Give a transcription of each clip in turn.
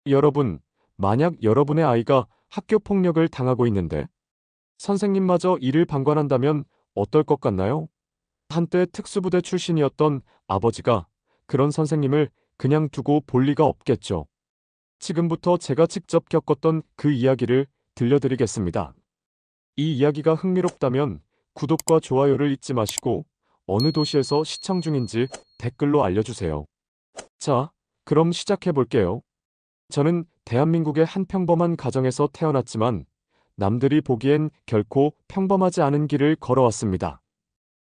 여러분, 만약 여러분의 아이가 학교 폭력을 당하고 있는데 선생님마저 이를 방관한다면 어떨 것 같나요? 한때 특수부대 출신이었던 아버지가 그런 선생님을 그냥 두고 볼 리가 없겠죠. 지금부터 제가 직접 겪었던 그 이야기를 들려드리겠습니다. 이 이야기가 흥미롭다면 구독과 좋아요를 잊지 마시고 어느 도시에서 시청 중인지 댓글로 알려주세요. 자, 그럼 시작해 볼게요. 저는 대한민국의 한 평범한 가정에서 태어났지만 남들이 보기엔 결코 평범하지 않은 길을 걸어왔습니다.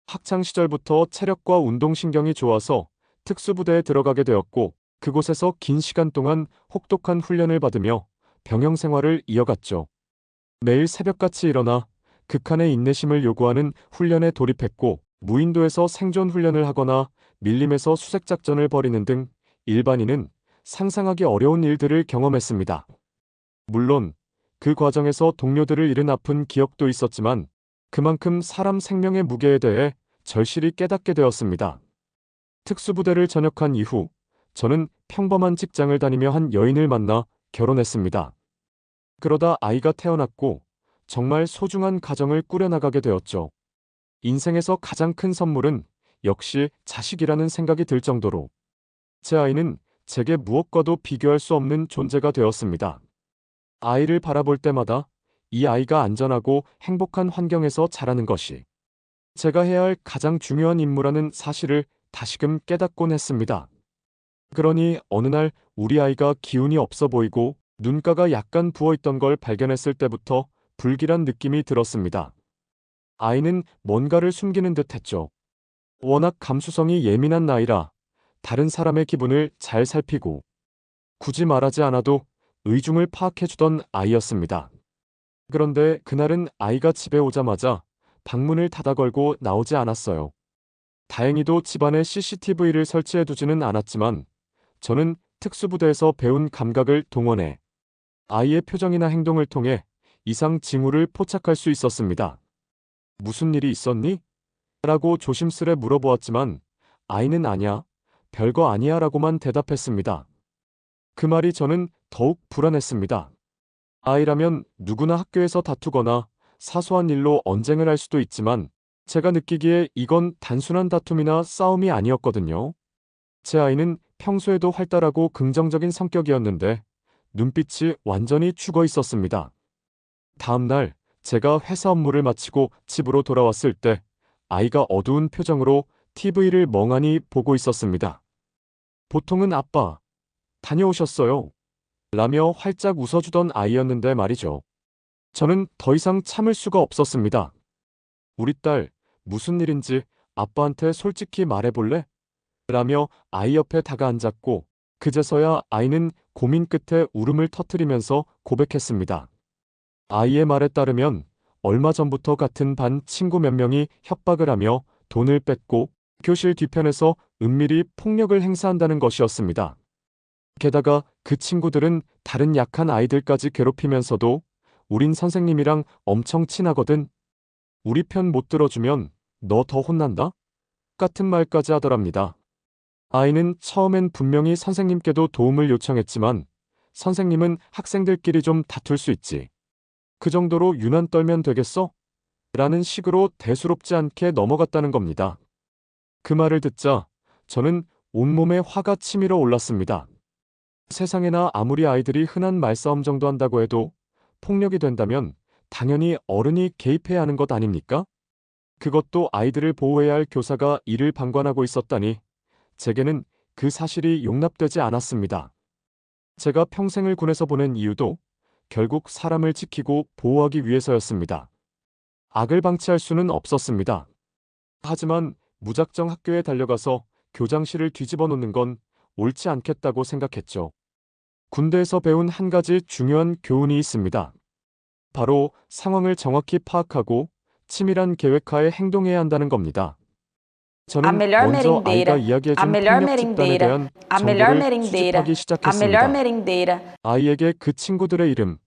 학창 시절부터 체력과 운동신경이 좋아서 특수부대에 들어가게 되었고 그곳에서 긴 시간 동안 혹독한 훈련을 받으며 병영 생활을 이어갔죠. 매일 새벽같이 일어나 극한의 인내심을 요구하는 훈련에 돌입했고 무인도에서 생존 훈련을 하거나 밀림에서 수색작전을 벌이는 등 일반인은 상상하기 어려운 일들을 경험했습니다. 물론 그 과정에서 동료들을 잃은 아픈 기억도 있었지만 그만큼 사람 생명의 무게에 대해 절실히 깨닫게 되었습니다. 특수부대를 전역한 이후 저는 평범한 직장을 다니며 한 여인을 만나 결혼했습니다. 그러다 아이가 태어났고 정말 소중한 가정을 꾸려나가게 되었죠. 인생에서 가장 큰 선물은 역시 자식이라는 생각이 들 정도로 제 아이는 제게 무엇과도 비교할 수 없는 존재가 되었습니다. 아이를 바라볼 때마다 이 아이가 안전하고 행복한 환경에서 자라는 것이 제가 해야 할 가장 중요한 임무라는 사실을 다시금 깨닫곤 했습니다. 그러니 어느 날 우리 아이가 기운이 없어 보이고 눈가가 약간 부어 있던 걸 발견했을 때부터 불길한 느낌이 들었습니다. 아이는 뭔가를 숨기는 듯 했죠. 워낙 감수성이 예민한 나이라 다른 사람의 기분을 잘 살피고 굳이 말하지 않아도 의중을 파악해주던 아이였습니다. 그런데 그날은 아이가 집에 오자마자 방문을 닫아 걸고 나오지 않았어요. 다행히도 집안에 CCTV를 설치해두지는 않았지만 저는 특수부대에서 배운 감각을 동원해 아이의 표정이나 행동을 통해 이상 징후를 포착할 수 있었습니다. 무슨 일이 있었니? 라고 조심스레 물어보았지만 아이는 아냐, 별거 아니야 라고만 대답했습니다. 그 말이 저는 더욱 불안했습니다. 아이라면 누구나 학교에서 다투거나 사소한 일로 언쟁을 할 수도 있지만 제가 느끼기에 이건 단순한 다툼이나 싸움이 아니었거든요. 제 아이는 평소에도 활달하고 긍정적인 성격이었는데 눈빛이 완전히 죽어 있었습니다. 다음 날 제가 회사 업무를 마치고 집으로 돌아왔을 때 아이가 어두운 표정으로 TV를 멍하니 보고 있었습니다. 보통은 아빠, 다녀오셨어요? 라며 활짝 웃어주던 아이였는데 말이죠. 저는 더 이상 참을 수가 없었습니다. 우리 딸, 무슨 일인지 아빠한테 솔직히 말해볼래? 라며 아이 옆에 다가앉았고 그제서야 아이는 고민 끝에 울음을 터뜨리면서 고백했습니다. 아이의 말에 따르면 얼마 전부터 같은 반 친구 몇 명이 협박을 하며 돈을 뺏고 교실 뒤편에서 은밀히 폭력을 행사한다는 것이었습니다. 게다가 그 친구들은 다른 약한 아이들까지 괴롭히면서도 우린 선생님이랑 엄청 친하거든. 우리 편 못 들어주면 너 더 혼난다? 같은 말까지 하더랍니다. 아이는 처음엔 분명히 선생님께도 도움을 요청했지만 선생님은 학생들끼리 좀 다툴 수 있지. 그 정도로 유난 떨면 되겠어? 라는 식으로 대수롭지 않게 넘어갔다는 겁니다. 그 말을 듣자 저는 온몸에 화가 치밀어 올랐습니다. 세상에나 아무리 아이들이 흔한 말싸움 정도 한다고 해도 폭력이 된다면 당연히 어른이 개입해야 하는 것 아닙니까? 그것도 아이들을 보호해야 할 교사가 이를 방관하고 있었다니 제게는 그 사실이 용납되지 않았습니다. 제가 평생을 군에서 보낸 이유도 결국 사람을 지키고 보호하기 위해서였습니다. 악을 방치할 수는 없었습니다. 하지만 무작정 학교에 달려가서 교장실을 뒤집어 놓는 건 옳지 않겠다고 생각했죠. 군대에서 배운 한 가지 중요한 교훈이 있습니다. 바로 상황을 정확히 파악하고 치밀한 계획하에 행동해야 한다는 겁니다. A 저는 melhor 먼저 아이가 merendeira, a 이야기해준 melhor 폭력 집단에 merendeira, 대한 a melhor 정보를 merendeira, 수집하기 a melhor 시작했습니다. merendeira. 아이에게 그 친구들의 이름,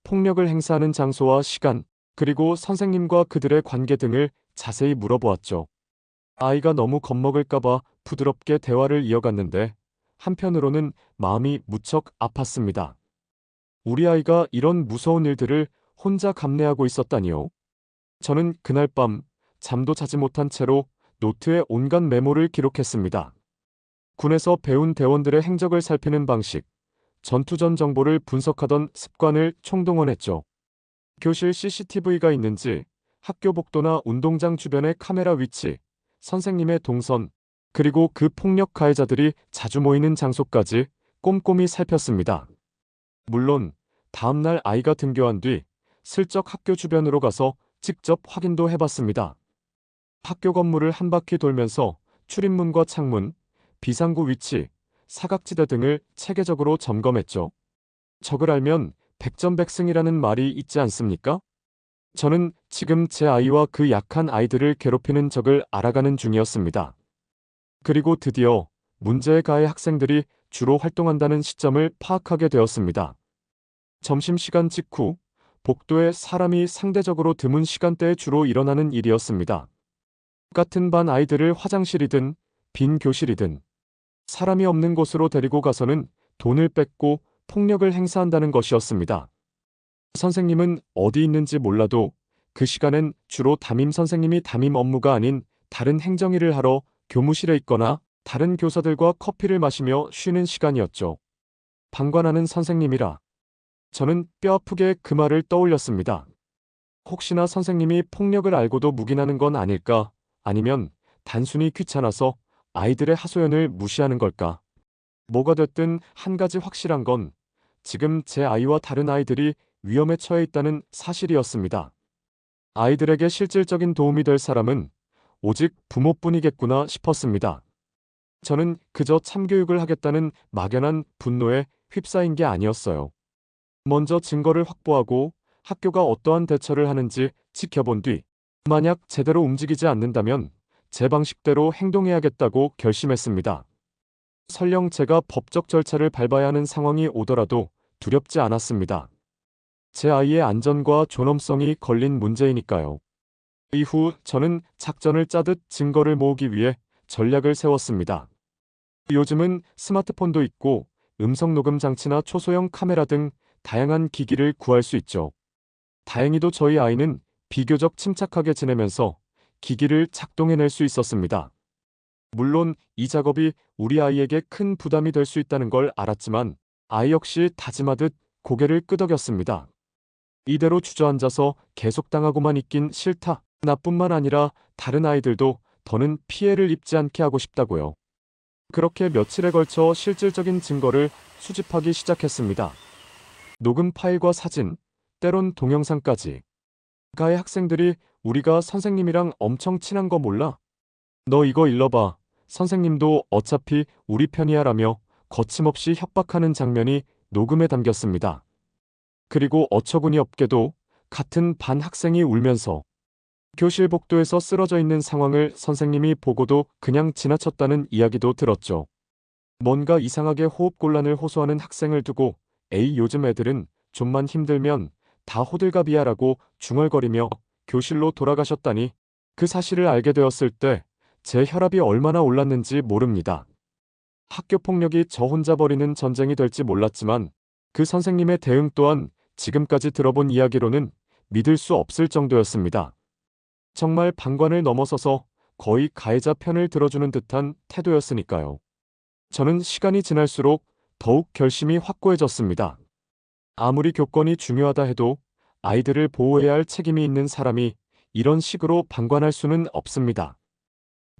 폭력을 행사하는 장소와 시간, 그리고 선생님과 그들의 관계 등을 자세히 물어보았죠. 아이가 너무 겁먹을까봐 부드럽게 대화를 이어갔는데 한편으로는 마음이 무척 아팠습니다. 우리 아이가 이런 무서운 일들을 혼자 감내하고 있었다니요. 저는 그날 밤 잠도 자지 못한 채로 노트에 온갖 메모를 기록했습니다. 군에서 배운 대원들의 행적을 살피는 방식, 전투 전 정보를 분석하던 습관을 총동원했죠. 교실 CCTV가 있는지, 학교 복도나 운동장 주변의 카메라 위치, 선생님의 동선, 그리고 그 폭력 가해자들이 자주 모이는 장소까지 꼼꼼히 살폈습니다. 물론 다음날 아이가 등교한 뒤 슬쩍 학교 주변으로 가서 직접 확인도 해봤습니다. 학교 건물을 한 바퀴 돌면서 출입문과 창문, 비상구 위치, 사각지대 등을 체계적으로 점검했죠. 적을 알면 백전백승이라는 말이 있지 않습니까? 저는 지금 제 아이와 그 약한 아이들을 괴롭히는 적을 알아가는 중이었습니다. 그리고 드디어 문제의 가해 학생들이 주로 활동한다는 시점을 파악하게 되었습니다. 점심시간 직후 복도에 사람이 상대적으로 드문 시간대에 주로 일어나는 일이었습니다. 같은 반 아이들을 화장실이든 빈 교실이든 사람이 없는 곳으로 데리고 가서는 돈을 뺏고 폭력을 행사한다는 것이었습니다. 선생님은 어디 있는지 몰라도 그 시간엔 주로 담임 선생님이 담임 업무가 아닌 다른 행정일을 하러 교무실에 있거나 다른 교사들과 커피를 마시며 쉬는 시간이었죠. 방관하는 선생님이라. 저는 뼈아프게 그 말을 떠올렸습니다. 혹시나 선생님이 폭력을 알고도 묵인하는 건 아닐까? 아니면 단순히 귀찮아서 아이들의 하소연을 무시하는 걸까? 뭐가 됐든 한 가지 확실한 건 지금 제 아이와 다른 아이들이 위험에 처해 있다는 사실이었습니다. 아이들에게 실질적인 도움이 될 사람은 오직 부모뿐이겠구나 싶었습니다. 저는 그저 참교육을 하겠다는 막연한 분노에 휩싸인 게 아니었어요. 먼저 증거를 확보하고 학교가 어떠한 대처를 하는지 지켜본 뒤 만약 제대로 움직이지 않는다면 제 방식대로 행동해야겠다고 결심했습니다. 설령 제가 법적 절차를 밟아야 하는 상황이 오더라도 두렵지 않았습니다. 제 아이의 안전과 존엄성이 걸린 문제이니까요. 이후 저는 작전을 짜듯 증거를 모으기 위해 전략을 세웠습니다. 요즘은 스마트폰도 있고 음성 녹음 장치나 초소형 카메라 등 다양한 기기를 구할 수 있죠. 다행히도 저희 아이는 비교적 침착하게 지내면서 기기를 작동해낼 수 있었습니다. 물론 이 작업이 우리 아이에게 큰 부담이 될 수 있다는 걸 알았지만 아이 역시 다짐하듯 고개를 끄덕였습니다. 이대로 주저앉아서 계속 당하고만 있긴 싫다. 나뿐만 아니라 다른 아이들도 더는 피해를 입지 않게 하고 싶다고요. 그렇게 며칠에 걸쳐 실질적인 증거를 수집하기 시작했습니다. 녹음 파일과 사진, 때론 동영상까지. 가해 학생들이 우리가 선생님이랑 엄청 친한 거 몰라? 너 이거 읽어봐. 선생님도 어차피 우리 편이야 라며 거침없이 협박하는 장면이 녹음에 담겼습니다. 그리고 어처구니 없게도 같은 반 학생이 울면서 교실 복도에서 쓰러져 있는 상황을 선생님이 보고도 그냥 지나쳤다는 이야기도 들었죠. 뭔가 이상하게 호흡곤란을 호소하는 학생을 두고 에이 요즘 애들은 좀만 힘들면 다 호들갑이야 라고 중얼거리며 교실로 돌아가셨다니 그 사실을 알게 되었을 때 제 혈압이 얼마나 올랐는지 모릅니다. 학교 폭력이 저 혼자 벌이는 전쟁이 될지 몰랐지만 그 선생님의 대응 또한 지금까지 들어본 이야기로는 믿을 수 없을 정도였습니다. 정말 방관을 넘어서서 거의 가해자 편을 들어주는 듯한 태도였으니까요. 저는 시간이 지날수록 더욱 결심이 확고해졌습니다. 아무리 교권이 중요하다 해도 아이들을 보호해야 할 책임이 있는 사람이 이런 식으로 방관할 수는 없습니다.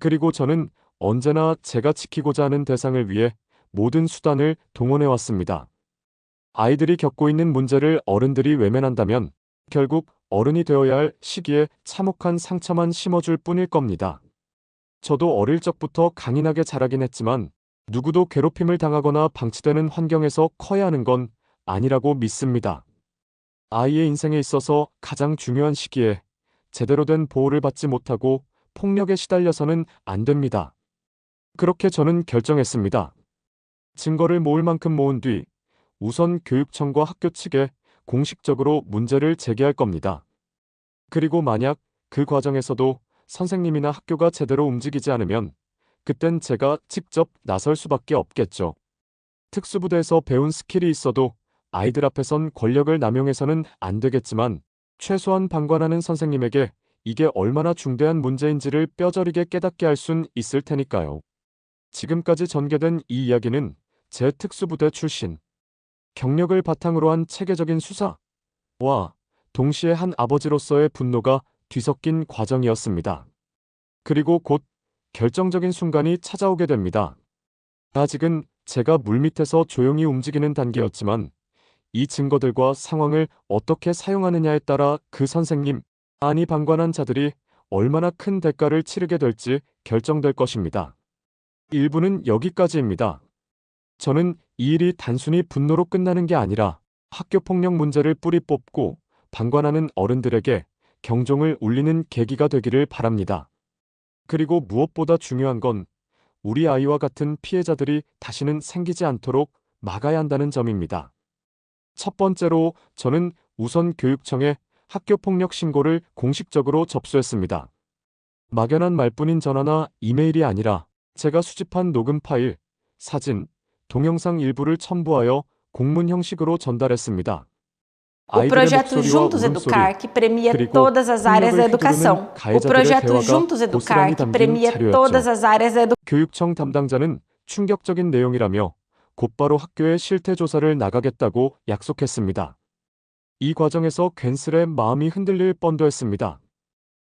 그리고 저는 언제나 제가 지키고자 하는 대상을 위해 모든 수단을 동원해왔습니다. 아이들이 겪고 있는 문제를 어른들이 외면한다면 결국 어른이 되어야 할 시기에 참혹한 상처만 심어줄 뿐일 겁니다. 저도 어릴 적부터 강인하게 자라긴 했지만 누구도 괴롭힘을 당하거나 방치되는 환경에서 커야 하는 건 아니라고 믿습니다. 아이의 인생에 있어서 가장 중요한 시기에 제대로 된 보호를 받지 못하고 폭력에 시달려서는 안 됩니다. 그렇게 저는 결정했습니다. 증거를 모을 만큼 모은 뒤 우선 교육청과 학교 측에 공식적으로 문제를 제기할 겁니다. 그리고 만약 그 과정에서도 선생님이나 학교가 제대로 움직이지 않으면 그땐 제가 직접 나설 수밖에 없겠죠. 특수부대에서 배운 스킬이 있어도 아이들 앞에선 권력을 남용해서는 안 되겠지만 최소한 방관하는 선생님에게 이게 얼마나 중대한 문제인지를 뼈저리게 깨닫게 할 순 있을 테니까요. 지금까지 전개된 이 이야기는 제 특수부대 출신, 경력을 바탕으로 한 체계적인 수사와 동시에 한 아버지로서의 분노가 뒤섞인 과정이었습니다. 그리고 곧 결정적인 순간이 찾아오게 됩니다. 아직은 제가 물밑에서 조용히 움직이는 단계였지만 이 증거들과 상황을 어떻게 사용하느냐에 따라 그 선생님, 아니 방관한 자들이 얼마나 큰 대가를 치르게 될지 결정될 것입니다. 1부는 여기까지입니다. 저는 이 일이 단순히 분노로 끝나는 게 아니라 학교폭력 문제를 뿌리 뽑고 방관하는 어른들에게 경종을 울리는 계기가 되기를 바랍니다. 그리고 무엇보다 중요한 건 우리 아이와 같은 피해자들이 다시는 생기지 않도록 막아야 한다는 점입니다. 첫 번째로 저는 우선 교육청에 학교폭력 신고를 공식적으로 접수했습니다. 막연한 말뿐인 전화나 이메일이 아니라 제가 수집한 녹음 파일, 사진, 동영상 일부를 첨부하여 공문 형식으로 전달했습니다. O 아이들의 projeto 목소리와 Juntos 울음소리, Educar, que premia 그리고 todas as áreas da 폭력을 educação. 휘두르는 O 가해자들의 projeto 대화가 Juntos Educar, 고스란히 que 담긴 premia 자료였죠. todas as áreas da educação. 교육청 담당자는 충격적인 내용이라며 곧바로 학교에 실태 조사를 나가겠다고 약속했습니다. 이 과정에서 괜스레 마음이 흔들릴 뻔도 했습니다.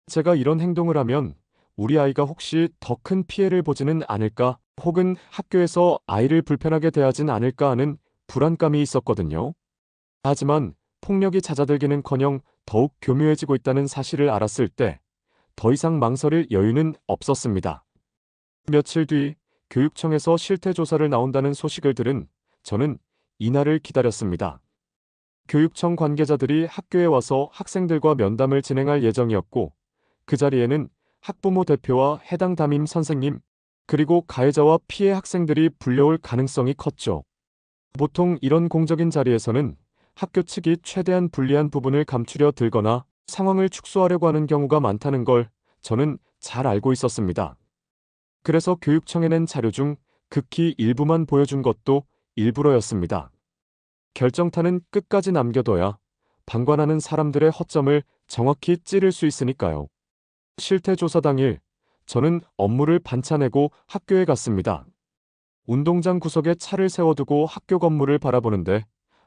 제가 이런 행동을 하면 우리 아이가 혹시 더 큰 피해를 보지는 않을까, 혹은 학교에서 아이를 불편하게 대하진 않을까 하는 불안감이 있었거든요. 하지만 폭력이 잦아들기는커녕 더욱 교묘해지고 있다는 사실을 알았을 때 더 이상 망설일 여유는 없었습니다. 며칠 뒤 교육청에서 실태 조사를 나온다는 소식을 들은 저는 이날을 기다렸습니다. 교육청 관계자들이 학교에 와서 학생들과 면담을 진행할 예정이었고 그 자리에는 학부모 대표와 해당 담임 선생님, 그리고 가해자와 피해 학생들이 불려올 가능성이 컸죠. 보통 이런 공적인 자리에서는 학교 측이 최대한 불리한 부분을 감추려 들거나 상황을 축소하려고 하는 경우가 많다는 걸 저는 잘 알고 있었습니다. 그래서 교육청에 낸 자료 중 극히 일부만 보여준 것도 일부러였습니다. 결정타는 끝까지 남겨둬야 방관하는 사람들의 허점을 정확히 찌를 수 있으니까요. 실태 조사 당일 저는 업무를 반차내고 학교에 갔습니다. 운동장 구석에 차를 세워두고 학교 건물을 바라보는데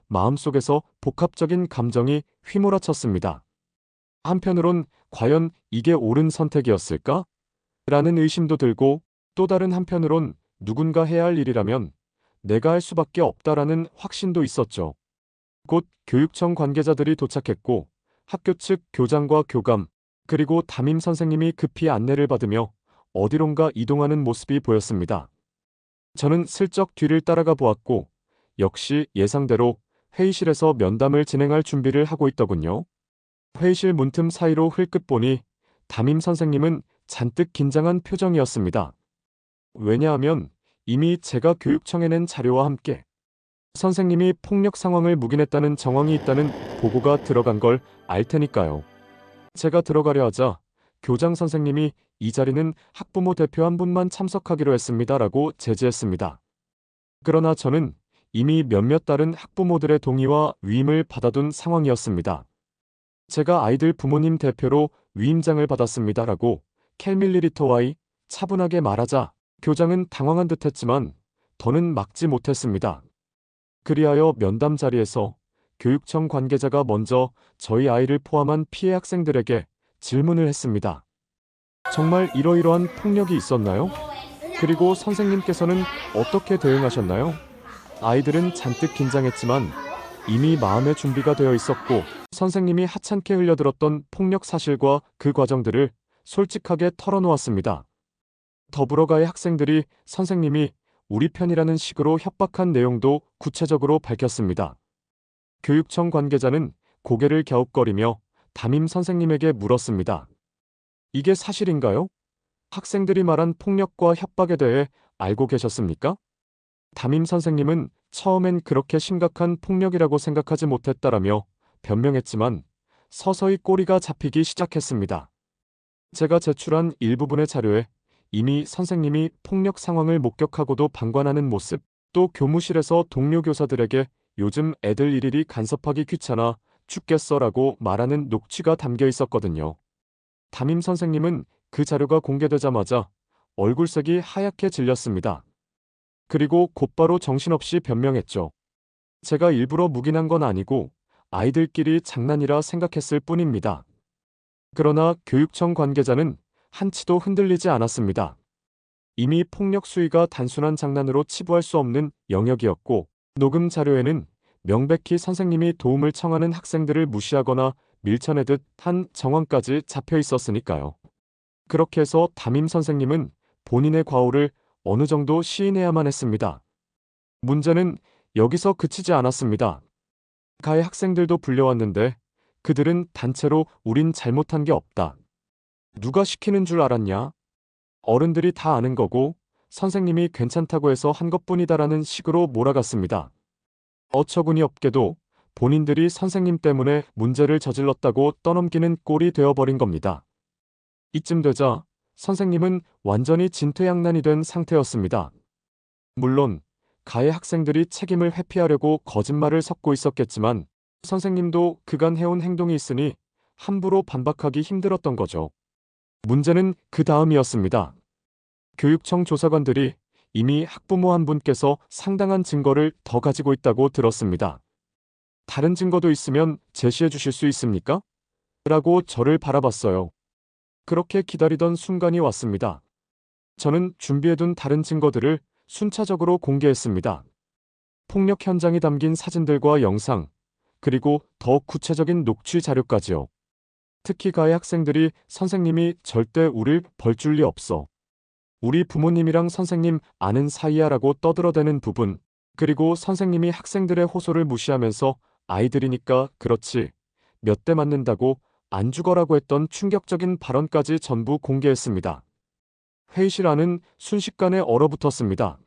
마음속에서 복합적인 감정이 휘몰아쳤습니다. 한편으론 과연 이게 옳은 선택이었을까? 라는 의심도 들고 또 다른 한편으론 누군가 해야 할 일이라면 내가 할 수밖에 없다라는 확신도 있었죠. 곧 교육청 관계자들이 도착했고 학교 측 교장과 교감, 그리고 담임 선생님이 급히 안내를 받으며 어디론가 이동하는 모습이 보였습니다. 저는 슬쩍 뒤를 따라가 보았고 역시 예상대로 회의실에서 면담을 진행할 준비를 하고 있더군요. 회의실 문틈 사이로 흘끗 보니 담임 선생님은 잔뜩 긴장한 표정이었습니다. 왜냐하면 이미 제가 교육청에 낸 자료와 함께 선생님이 폭력 상황을 묵인했다는 정황이 있다는 보고가 들어간 걸 알 테니까요. 제가 들어가려 하자 교장 선생님이 이 자리는 학부모 대표 한 분만 참석하기로 했습니다라고 제지했습니다. 그러나 저는 이미 몇몇 다른 학부모들의 동의와 위임을 받아둔 상황이었습니다. 제가 아이들 부모님 대표로 위임장을 받았습니다라고 캘밀리리터와이 차분하게 말하자 교장은 당황한 듯했지만 더는 막지 못했습니다. 그리하여 면담 자리에서 교육청 관계자가 먼저 저희 아이를 포함한 피해 학생들에게 질문을 했습니다. 정말 이러이러한 폭력이 있었나요? 그리고 선생님께서는 어떻게 대응하셨나요? 아이들은 잔뜩 긴장했지만 이미 마음의 준비가 되어 있었고 선생님이 하찮게 흘려들었던 폭력 사실과 그 과정들을 솔직하게 털어놓았습니다. 더불어가해 학생들이 선생님이 우리 편이라는 식으로 협박한 내용도 구체적으로 밝혔습니다. 교육청 관계자는 고개를 갸웃거리며 담임 선생님에게 물었습니다. 이게 사실인가요? 학생들이 말한 폭력과 협박에 대해 알고 계셨습니까? 담임 선생님은 처음엔 그렇게 심각한 폭력이라고 생각하지 못했다라며 변명했지만 서서히 꼬리가 잡히기 시작했습니다. 제가 제출한 일부분의 자료에 이미 선생님이 폭력 상황을 목격하고도 방관하는 모습, 또 교무실에서 동료 교사들에게 요즘 애들 일일이 간섭하기 귀찮아 죽겠어라고 말하는 녹취가 담겨 있었거든요. 담임 선생님은 그 자료가 공개되자마자 얼굴색이 하얗게 질렸습니다. 그리고 곧바로 정신없이 변명했죠. 제가 일부러 묵인한 건 아니고 아이들끼리 장난이라 생각했을 뿐입니다. 그러나 교육청 관계자는 한치도 흔들리지 않았습니다. 이미 폭력 수위가 단순한 장난으로 치부할 수 없는 영역이었고, 녹음 자료에는 명백히 선생님이 도움을 청하는 학생들을 무시하거나 밀쳐내듯 한 정황까지 잡혀 있었으니까요. 그렇게 해서 담임 선생님은 본인의 과오를 어느 정도 시인해야만 했습니다. 문제는 여기서 그치지 않았습니다. 가해 학생들도 불려왔는데 그들은 단체로 우린 잘못한 게 없다. 누가 시키는 줄 알았냐? 어른들이 다 아는 거고 선생님이 괜찮다고 해서 한 것뿐이다라는 식으로 몰아갔습니다. 어처구니 없게도 본인들이 선생님 때문에 문제를 저질렀다고 떠넘기는 꼴이 되어버린 겁니다. 이쯤 되자 선생님은 완전히 진퇴양난이 된 상태였습니다. 물론 가해 학생들이 책임을 회피하려고 거짓말을 섞고 있었겠지만 선생님도 그간 해온 행동이 있으니 함부로 반박하기 힘들었던 거죠. 문제는 그 다음이었습니다. 교육청 조사관들이 이미 학부모 한 분께서 상당한 증거를 더 가지고 있다고 들었습니다. 다른 증거도 있으면 제시해 주실 수 있습니까? 라고 저를 바라봤어요. 그렇게 기다리던 순간이 왔습니다. 저는 준비해둔 다른 증거들을 순차적으로 공개했습니다. 폭력 현장이 담긴 사진들과 영상, 그리고 더 구체적인 녹취 자료까지요. 특히 가해 학생들이 선생님이 절대 우릴 벌줄 리 없어. 우리 부모님이랑 선생님 아는 사이야라고 떠들어대는 부분, 그리고 선생님이 학생들의 호소를 무시하면서 아이들이니까 그렇지, 몇 대 맞는다고 안 죽어라고 했던 충격적인 발언까지 전부 공개했습니다. 회의실 안은 순식간에 얼어붙었습니다.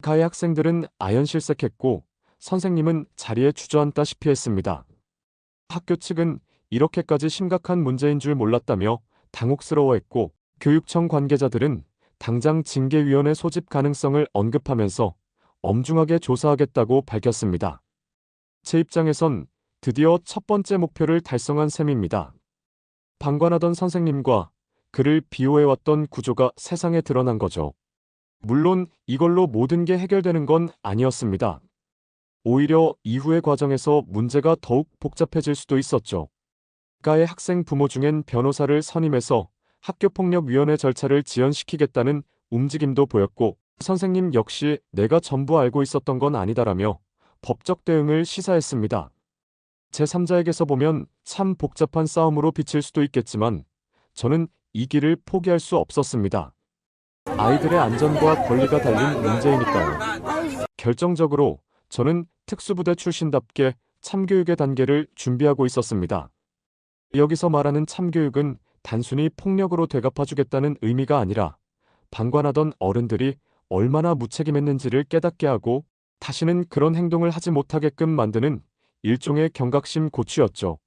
가해 학생들은 아연실색했고 선생님은 자리에 주저앉다시피 했습니다. 학교 측은 이렇게까지 심각한 문제인 줄 몰랐다며 당혹스러워했고 교육청 관계자들은 당장 징계위원회 소집 가능성을 언급하면서 엄중하게 조사하겠다고 밝혔습니다. 제 입장에선 드디어 첫 번째 목표를 달성한 셈입니다. 방관하던 선생님과 그를 비호해왔던 구조가 세상에 드러난 거죠. 물론 이걸로 모든 게 해결되는 건 아니었습니다. 오히려 이후의 과정에서 문제가 더욱 복잡해질 수도 있었죠. 가해 학생 부모 중엔 변호사를 선임해서 학교폭력위원회 절차를 지연시키겠다는 움직임도 보였고 선생님 역시 내가 전부 알고 있었던 건 아니다라며 법적 대응을 시사했습니다. 제3자에게서 보면 참 복잡한 싸움으로 비칠 수도 있겠지만 저는 이 길을 포기할 수 없었습니다. 아이들의 안전과 권리가 달린 문제이니까요. 결정적으로 저는 특수부대 출신답게 참교육의 단계를 준비하고 있었습니다. 여기서 말하는 참교육은 단순히 폭력으로 되갚아주겠다는 의미가 아니라 방관하던 어른들이 얼마나 무책임했는지를 깨닫게 하고 다시는 그런 행동을 하지 못하게끔 만드는 일종의 경각심 고취였죠.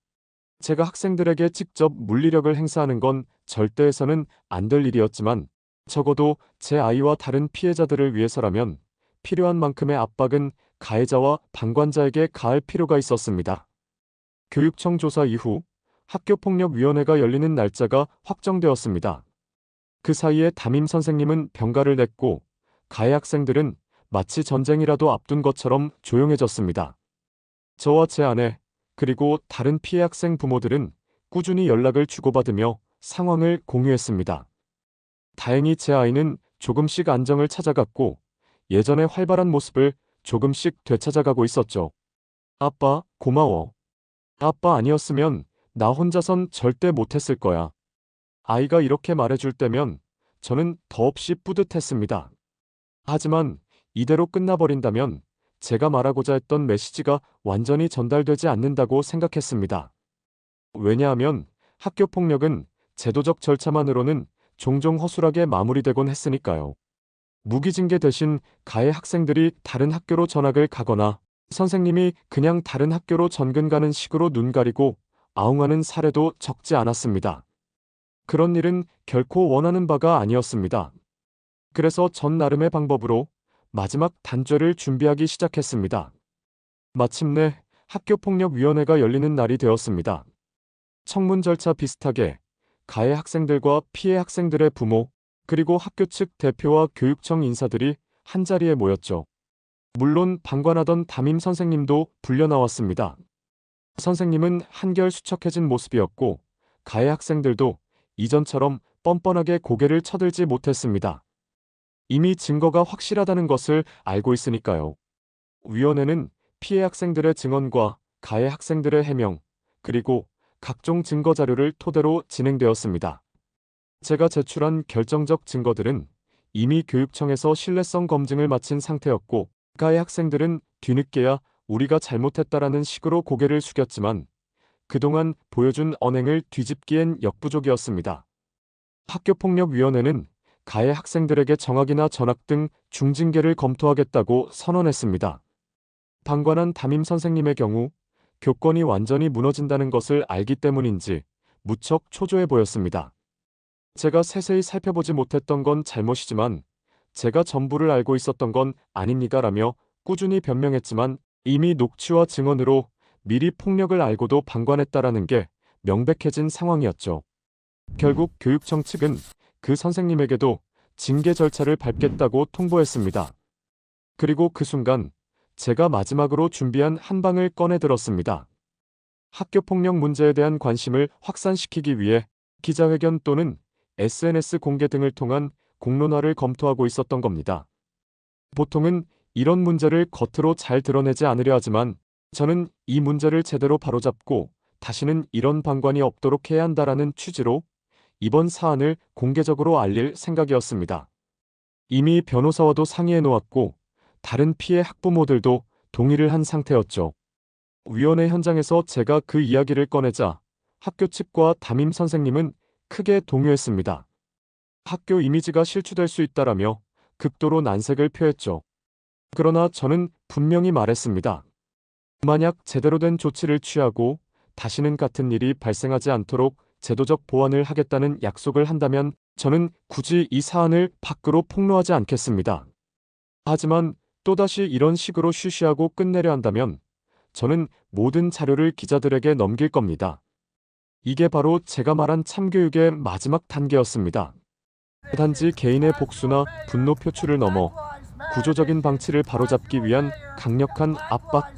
제가 학생들에게 직접 물리력을 행사하는 건 절대 해서는 안 될 일이었지만 적어도 제 아이와 다른 피해자들을 위해서라면 필요한 만큼의 압박은 가해자와 방관자에게 가할 필요가 있었습니다. 교육청 조사 이후 학교폭력위원회가 열리는 날짜가 확정되었습니다. 그 사이에 담임 선생님은 병가를 냈고 가해 학생들은 마치 전쟁이라도 앞둔 것처럼 조용해졌습니다. 저와 제 아내 그리고 다른 피해 학생 부모들은 꾸준히 연락을 주고받으며 상황을 공유했습니다. 다행히 제 아이는 조금씩 안정을 찾아갔고 예전의 활발한 모습을 조금씩 되찾아가고 있었죠. 아빠, 고마워. 아빠 아니었으면 나 혼자선 절대 못했을 거야. 아이가 이렇게 말해줄 때면 저는 더없이 뿌듯했습니다. 하지만 이대로 끝나버린다면 제가 말하고자 했던 메시지가 완전히 전달되지 않는다고 생각했습니다. 왜냐하면 학교폭력은 제도적 절차만으로는 종종 허술하게 마무리되곤 했으니까요. 무기징계 대신 가해 학생들이 다른 학교로 전학을 가거나 선생님이 그냥 다른 학교로 전근 가는 식으로 눈 가리고 아웅하는 사례도 적지 않았습니다. 그런 일은 결코 원하는 바가 아니었습니다. 그래서 전 나름의 방법으로 마지막 단죄를 준비하기 시작했습니다. 마침내 학교폭력위원회가 열리는 날이 되었습니다. 청문 절차 비슷하게 가해 학생들과 피해 학생들의 부모, 그리고 학교 측 대표와 교육청 인사들이 한자리에 모였죠. 물론 방관하던 담임 선생님도 불려 나왔습니다. 선생님은 한결 수척해진 모습이었고 가해 학생들도 이전처럼 뻔뻔하게 고개를 쳐들지 못했습니다. 이미 증거가 확실하다는 것을 알고 있으니까요. 위원회는 피해 학생들의 증언과 가해 학생들의 해명, 그리고 각종 증거 자료를 토대로 진행되었습니다. 제가 제출한 결정적 증거들은 이미 교육청에서 신뢰성 검증을 마친 상태였고 가해 학생들은 뒤늦게야 우리가 잘못했다라는 식으로 고개를 숙였지만 그동안 보여준 언행을 뒤집기엔 역부족이었습니다. 학교폭력위원회는 가해 학생들에게 정학이나 전학 등 중징계를 검토하겠다고 선언했습니다. 방관한 담임 선생님의 경우 교권이 완전히 무너진다는 것을 알기 때문인지 무척 초조해 보였습니다. 제가 세세히 살펴보지 못했던 건 잘못이지만 제가 전부를 알고 있었던 건 아닙니다라며 꾸준히 변명했지만 이미 녹취와 증언으로 미리 폭력을 알고도 방관했다라는 게 명백해진 상황이었죠. 결국 교육청 측은 그 선생님에게도 징계 절차를 밟겠다고 통보했습니다. 그리고 그 순간 제가 마지막으로 준비한 한 방을 꺼내 들었습니다. 학교폭력 문제에 대한 관심을 확산시키기 위해 기자회견 또는 SNS 공개 등을 통한 공론화를 검토하고 있었던 겁니다. 보통은 이런 문제를 겉으로 잘 드러내지 않으려 하지만 저는 이 문제를 제대로 바로잡고 다시는 이런 방관이 없도록 해야 한다라는 취지로 이번 사안을 공개적으로 알릴 생각이었습니다. 이미 변호사와도 상의해 놓았고 다른 피해 학부모들도 동의를 한 상태였죠. 위원회 현장에서 제가 그 이야기를 꺼내자 학교 측과 담임 선생님은 크게 동요했습니다. 학교 이미지가 실추될 수 있다라며 극도로 난색을 표했죠. 그러나 저는 분명히 말했습니다. 만약 제대로 된 조치를 취하고 다시는 같은 일이 발생하지 않도록 제도적 보완을 하겠다는 약속을 한다면 저는 굳이 이 사안을 밖으로 폭로하지 않겠습니다. 하지만 또다시 이런 식으로 쉬쉬하고 끝내려 한다면 저는 모든 자료를 기자들에게 넘길 겁니다. 이게 바로 제가 말한 참교육의 마지막 단계였습니다. 단지 개인의 복수나 분노 표출을 넘어 구조적인 방치를 바로잡기 위한 강력한 압박.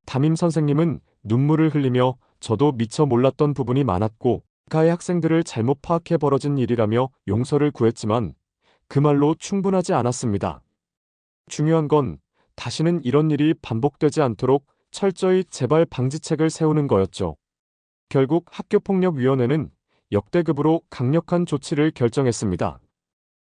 담임 선생님은 눈물을 흘리며 저도 미처 몰랐던 부분이 많았고 가해 학생들을 잘못 파악해 벌어진 일이라며 용서를 구했지만 그 말로 충분하지 않았습니다. 중요한 건 다시는 이런 일이 반복되지 않도록 철저히 재발 방지책을 세우는 거였죠. 결국 학교폭력위원회는 역대급으로 강력한 조치를 결정했습니다.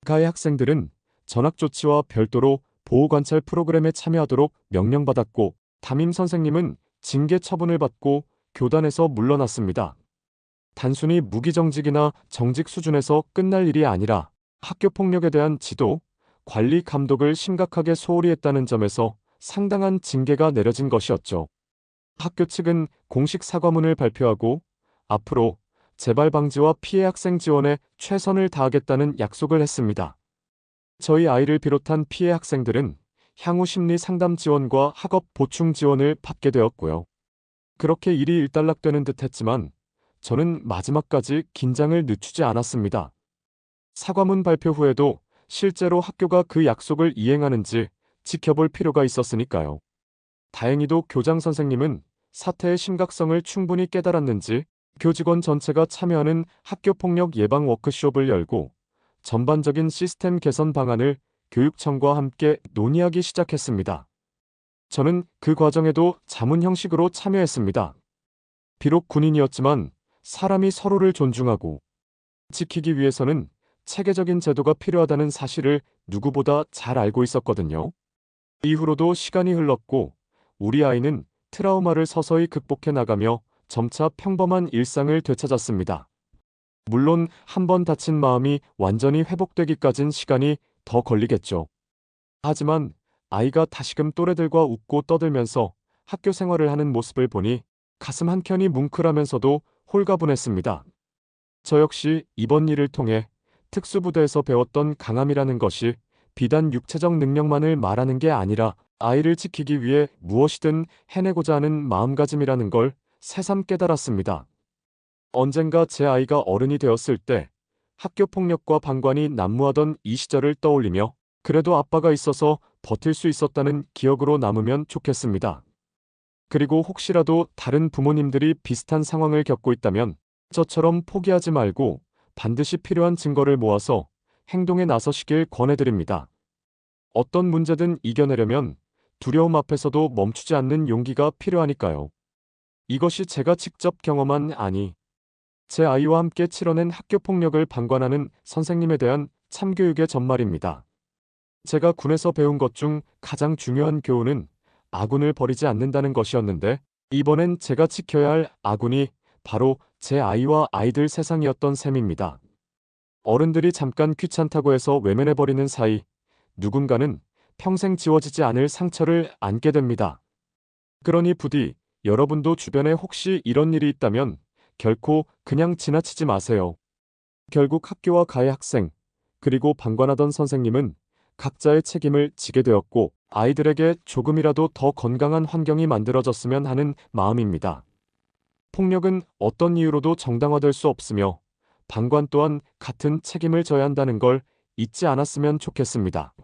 가해 학생들은 전학조치와 별도로 보호관찰 프로그램에 참여하도록 명령받았고 담임 선생님은 징계 처분을 받고 교단에서 물러났습니다. 단순히 무기정직이나 정직 수준에서 끝날 일이 아니라 학교폭력에 대한 지도, 관리 감독을 심각하게 소홀히 했다는 점에서 상당한 징계가 내려진 것이었죠. 학교 측은 공식 사과문을 발표하고 앞으로 재발 방지와 피해 학생 지원에 최선을 다하겠다는 약속을 했습니다. 저희 아이를 비롯한 피해 학생들은 향후 심리 상담 지원과 학업 보충 지원을 받게 되었고요. 그렇게 일이 일단락되는 듯 했지만 저는 마지막까지 긴장을 늦추지 않았습니다. 사과문 발표 후에도 실제로 학교가 그 약속을 이행하는지 지켜볼 필요가 있었으니까요. 다행히도 교장 선생님은 사태의 심각성을 충분히 깨달았는지 교직원 전체가 참여하는 학교폭력 예방 워크숍을 열고 전반적인 시스템 개선 방안을 교육청과 함께 논의하기 시작했습니다. 저는 그 과정에도 자문 형식으로 참여했습니다. 비록 군인이었지만 사람이 서로를 존중하고 지키기 위해서는 체계적인 제도가 필요하다는 사실을 누구보다 잘 알고 있었거든요. 이후로도 시간이 흘렀고 우리 아이는 트라우마를 서서히 극복해 나가며 점차 평범한 일상을 되찾았습니다. 물론 한 번 다친 마음이 완전히 회복되기까진 시간이 더 걸리겠죠. 하지만 아이가 다시금 또래들과 웃고 떠들면서 학교 생활을 하는 모습을 보니 가슴 한켠이 뭉클하면서도 홀가분했습니다. 저 역시 이번 일을 통해 특수부대에서 배웠던 강함이라는 것이 비단 육체적 능력만을 말하는 게 아니라 아이를 지키기 위해 무엇이든 해내고자 하는 마음가짐이라는 걸 새삼 깨달았습니다. 언젠가 제 아이가 어른이 되었을 때 학교 폭력과 방관이 난무하던 이 시절을 떠올리며 그래도 아빠가 있어서 버틸 수 있었다는 기억으로 남으면 좋겠습니다. 그리고 혹시라도 다른 부모님들이 비슷한 상황을 겪고 있다면 저처럼 포기하지 말고 반드시 필요한 증거를 모아서 행동에 나서시길 권해드립니다. 어떤 문제든 이겨내려면 두려움 앞에서도 멈추지 않는 용기가 필요하니까요. 이것이 제가 직접 경험한 제 아이와 함께 치러낸 학교 폭력을 방관하는 선생님에 대한 참교육의 전말입니다. 제가 군에서 배운 것 중 가장 중요한 교훈은 아군을 버리지 않는다는 것이었는데, 이번엔 제가 지켜야 할 아군이 바로 제 아이와 아이들 세상이었던 셈입니다. 어른들이 잠깐 귀찮다고 해서 외면해버리는 사이, 누군가는 평생 지워지지 않을 상처를 안게 됩니다. 그러니 부디 여러분도 주변에 혹시 이런 일이 있다면 결코 그냥 지나치지 마세요. 결국 학교와 가해 학생, 그리고 방관하던 선생님은 각자의 책임을 지게 되었고, 아이들에게 조금이라도 더 건강한 환경이 만들어졌으면 하는 마음입니다. 폭력은 어떤 이유로도 정당화될 수 없으며, 방관 또한 같은 책임을 져야 한다는 걸 잊지 않았으면 좋겠습니다.